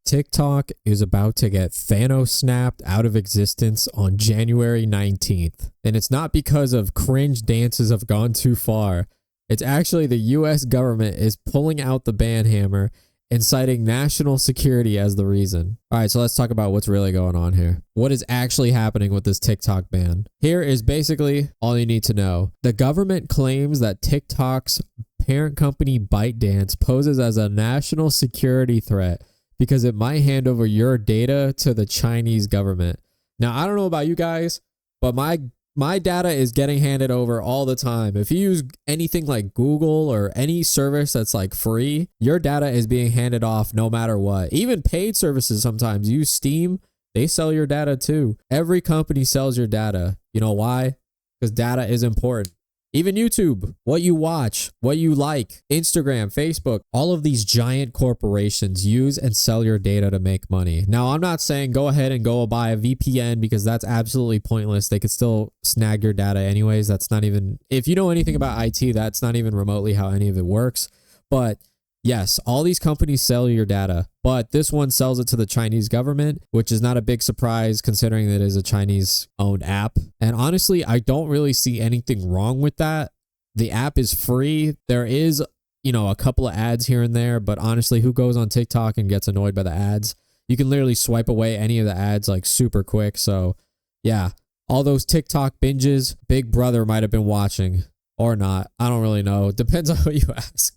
TikTok is about to get Thanos snapped out of existence on January 19th. And it's not because of cringe dances have gone too far. It's actually the US government is pulling out the ban hammer and citing national security as the reason. All right, so let's talk about what's really going on here. What is actually happening with this TikTok ban? Here is basically all you need to know. The government claims that TikTok's parent company ByteDance poses as a national security threat because it might hand over your data to the Chinese government. Now, I don't know about you guys, but my data is getting handed over all the time. If you use anything like Google or any service that's like free, your data is being handed off no matter what. Even paid services sometimes. Use Steam, they sell your data too. Every company sells your data. You know why? Because data is important. Even YouTube, what you watch, what you like, Instagram, Facebook, all of these giant corporations use and sell your data to make money. Now, I'm not saying go ahead and go buy a VPN because that's absolutely pointless. They could still snag your data anyways. That's not even, if you know anything about IT, that's not even remotely how any of it works. But yes, all these companies sell your data, but this one sells it to the Chinese government, which is not a big surprise considering that it is a Chinese-owned app. And honestly, I don't really see anything wrong with that. The app is free. There is, a couple of ads here and there, but honestly, who goes on TikTok and gets annoyed by the ads? You can literally swipe away any of the ads like super quick. So yeah, all those TikTok binges, Big Brother might have been watching or not. I don't really know. It depends on who you ask.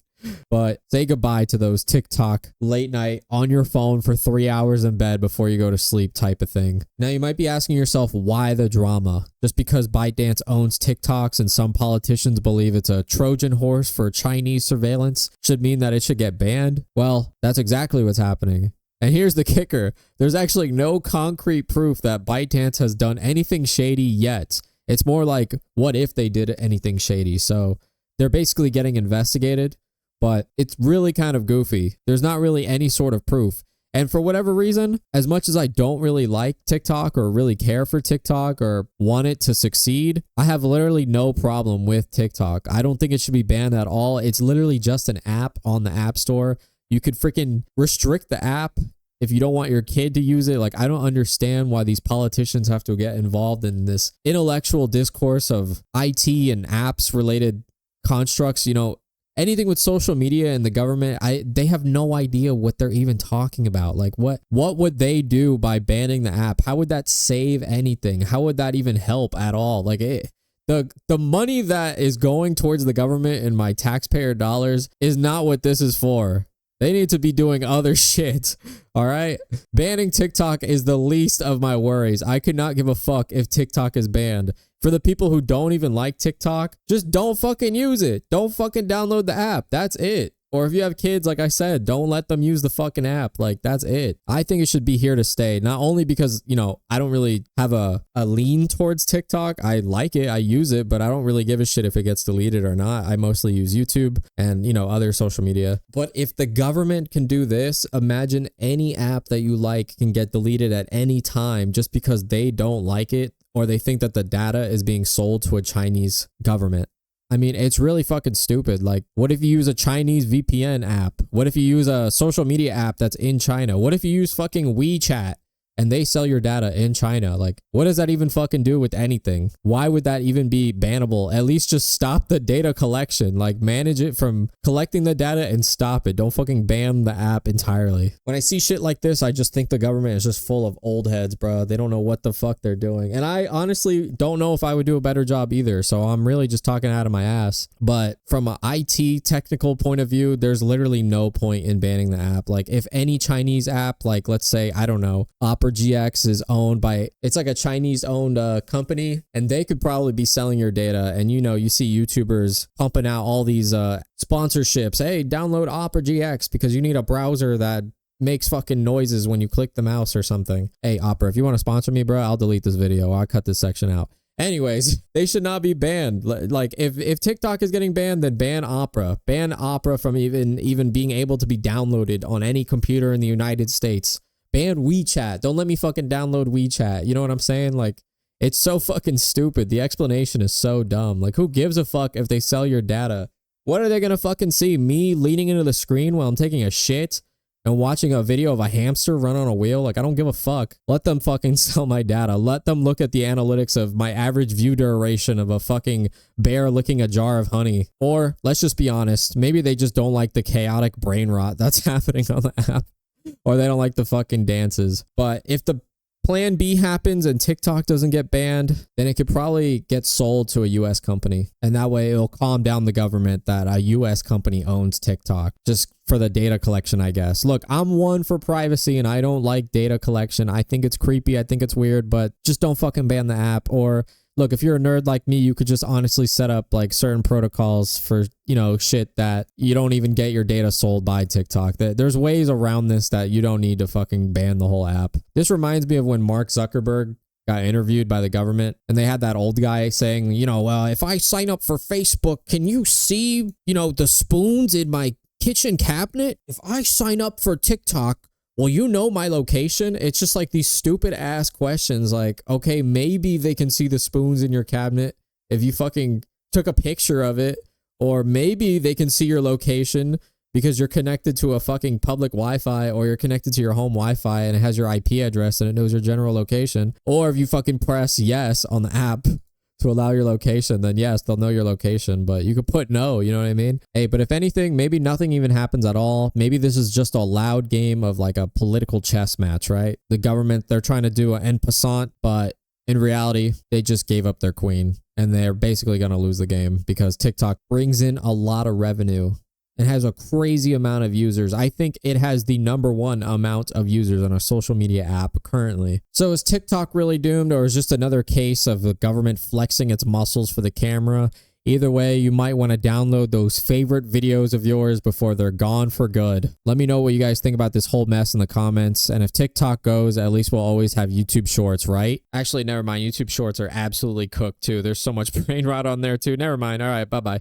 But say goodbye to those TikTok late night on your phone for 3 hours in bed before you go to sleep type of thing. Now you might be asking yourself, why the drama? Just because ByteDance owns TikToks and some politicians believe it's a Trojan horse for Chinese surveillance should mean that it should get banned? Well, that's exactly what's happening. And here's the kicker. There's actually no concrete proof that ByteDance has done anything shady yet. It's more like, what if they did anything shady? So they're basically getting investigated. But it's really kind of goofy. There's not really any sort of proof. And for whatever reason, as much as I don't really like TikTok or really care for TikTok or want it to succeed, I have literally no problem with TikTok. I don't think it should be banned at all. It's literally just an app on the App Store. You could freaking restrict the app if you don't want your kid to use it. Like, I don't understand why these politicians have to get involved in this intellectual discourse of IT and apps related constructs. Anything with social media and the government, they have no idea what they're even talking about. Like, what would they do by banning the app? How would that save anything? How would that even help at all? Like, the money that is going towards the government and my taxpayer dollars is not what this is for. They need to be doing other shit. All right. Banning TikTok is the least of my worries. I could not give a fuck if TikTok is banned. For the people who don't even like TikTok, just don't fucking use it. Don't fucking download the app. That's it. Or if you have kids, like I said, don't let them use the fucking app. Like, that's it. I think it should be here to stay. Not only because, I don't really have a lean towards TikTok. I like it. I use it, but I don't really give a shit if it gets deleted or not. I mostly use YouTube and, other social media. But if the government can do this, imagine any app that you like can get deleted at any time just because they don't like it or they think that the data is being sold to a Chinese government. I mean, it's really fucking stupid. Like, what if you use a Chinese VPN app? What if you use a social media app that's in China? What if you use fucking WeChat and they sell your data in China? Like, what does that even fucking do with anything? Why would that even be bannable? At least just stop the data collection. Like, manage it from collecting the data and stop it. Don't fucking ban the app entirely. When I see shit like this, I just think the government is just full of old heads, bro. They don't know what the fuck they're doing. And I honestly don't know if I would do a better job either. So I'm really just talking out of my ass. But from an IT technical point of view, there's literally no point in banning the app. Like, if any Chinese app, like let's say, I don't know, Opera GX is owned by, it's like a Chinese owned company, and they could probably be selling your data. And you see YouTubers pumping out all these sponsorships. Hey, download Opera GX because you need a browser that makes fucking noises when you click the mouse or something. Hey, Opera, if you want to sponsor me, bro, I'll delete this video. I'll cut this section out. Anyways, they should not be banned. Like, if TikTok is getting banned, then ban Opera. Ban Opera from even being able to be downloaded on any computer in the United States. Ban WeChat. Don't let me fucking download WeChat. You know what I'm saying? Like, it's so fucking stupid. The explanation is so dumb. Like, who gives a fuck if they sell your data? What are they gonna fucking see? Me leaning into the screen while I'm taking a shit? and watching a video of a hamster run on a wheel, like I don't give a fuck. Let them fucking sell my data. Let them look at the analytics of my average view duration of a fucking bear licking a jar of honey. Or let's just be honest, maybe they just don't like the chaotic brain rot that's happening on the app. Or they don't like the fucking dances. But if the plan B happens and TikTok doesn't get banned, then it could probably get sold to a US company. And that way it'll calm down the government that a US company owns TikTok just for the data collection, I guess. Look, I'm one for privacy and I don't like data collection. I think it's creepy. I think it's weird, but just don't fucking ban the app. Or look, if you're a nerd like me, you could just honestly set up like certain protocols for, you know, shit that you don't even get your data sold by TikTok. There's ways around this that you don't need to fucking ban the whole app. This reminds me of when Mark Zuckerberg got interviewed by the government and they had that old guy saying, you know, if I sign up for Facebook, can you see, you know, the spoons in my kitchen cabinet? If I sign up for TikTok, well, you know my location. It's just like these stupid ass questions like, okay, maybe they can see the spoons in your cabinet if you fucking took a picture of it, or maybe they can see your location because you're connected to a fucking public Wi-Fi, or you're connected to your home Wi-Fi and it has your IP address and it knows your general location. Or if you fucking press yes on the app to allow your location, then yes, they'll know your location, but you could put no, you know what I mean? Hey, but if anything, maybe nothing even happens at all. Maybe this is just a loud game of like a political chess match, right? The government, they're trying to do an en passant, but in reality, they just gave up their queen and they're basically going to lose the game because TikTok brings in a lot of revenue and has a crazy amount of users. I think it has the #1 amount of users on a social media app currently. So is TikTok really doomed, or is just another case of the government flexing its muscles for the camera? Either way, you might want to download those favorite videos of yours before they're gone for good. Let me know what you guys think about this whole mess in the comments. And if TikTok goes, at least we'll always have YouTube Shorts, right? Actually, never mind. YouTube Shorts are absolutely cooked too. There's so much brain rot on there too. Never mind. All right, bye-bye.